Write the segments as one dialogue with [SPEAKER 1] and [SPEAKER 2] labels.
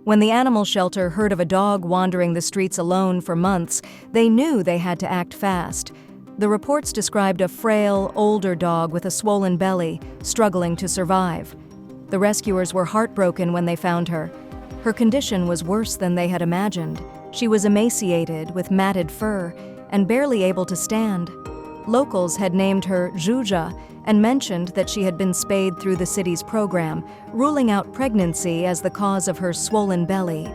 [SPEAKER 1] When the animal shelter heard of a dog wandering the streets alone for months, they knew they had to act fast. The reports described a frail, older dog with a swollen belly, struggling to survive. The rescuers were heartbroken when they found her. Her condition was worse than they had imagined. She was emaciated, with matted fur, and barely able to stand. Locals had named her Zhuzha and mentioned that she had been spayed through the city's program, ruling out pregnancy as the cause of her swollen belly.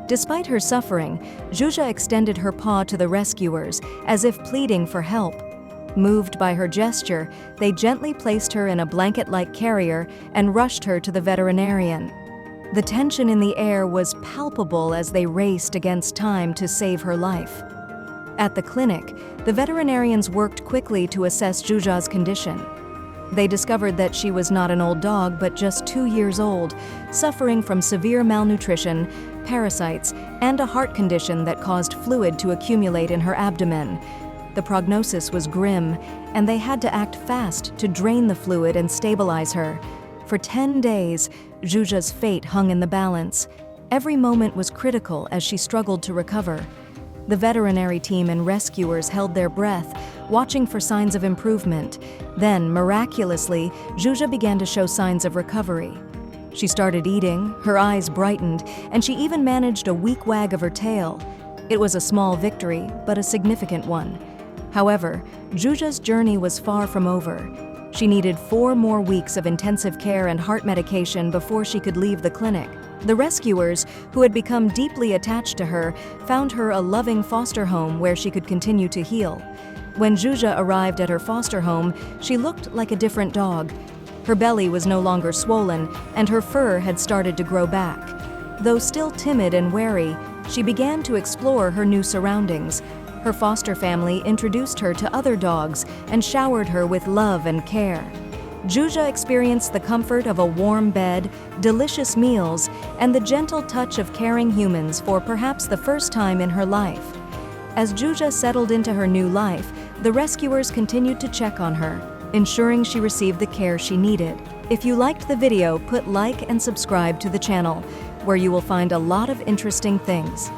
[SPEAKER 1] Despite her suffering, Zhuzha extended her paw to the rescuers, as if pleading for help. Moved by her gesture, they gently placed her in a blanket-like carrier and rushed her to the veterinarian. The tension in the air was palpable as they raced against time to save her life. At the clinic, the veterinarians worked quickly to assess Zhuzha's condition. They discovered that she was not an old dog, but just 2 years old, suffering from severe malnutrition, parasites, and a heart condition that caused fluid to accumulate in her abdomen. The prognosis was grim, and they had to act fast to drain the fluid and stabilize her. For 10 days, Zhuzha's fate hung in the balance. Every moment was critical as she struggled to recover. The veterinary team and rescuers held their breath, watching for signs of improvement. Then, miraculously, Zhuzha began to show signs of recovery. She started eating, her eyes brightened, and she even managed a weak wag of her tail. It was a small victory, but a significant one. However, Zhuzha's journey was far from over. She needed 4 more weeks of intensive care and heart medication before she could leave the clinic. The rescuers, who had become deeply attached to her, found her a loving foster home where she could continue to heal. When Zhuzha arrived at her foster home, she looked like a different dog. Her belly was no longer swollen, and her fur had started to grow back. Though still timid and wary, she began to explore her new surroundings. Her foster family introduced her to other dogs and showered her with love and care. Zhuzha experienced the comfort of a warm bed, delicious meals, and the gentle touch of caring humans for perhaps the first time in her life. As Zhuzha settled into her new life, the rescuers continued to check on her, ensuring she received the care she needed. If you liked the video, put like and subscribe to the channel, where you will find a lot of interesting things.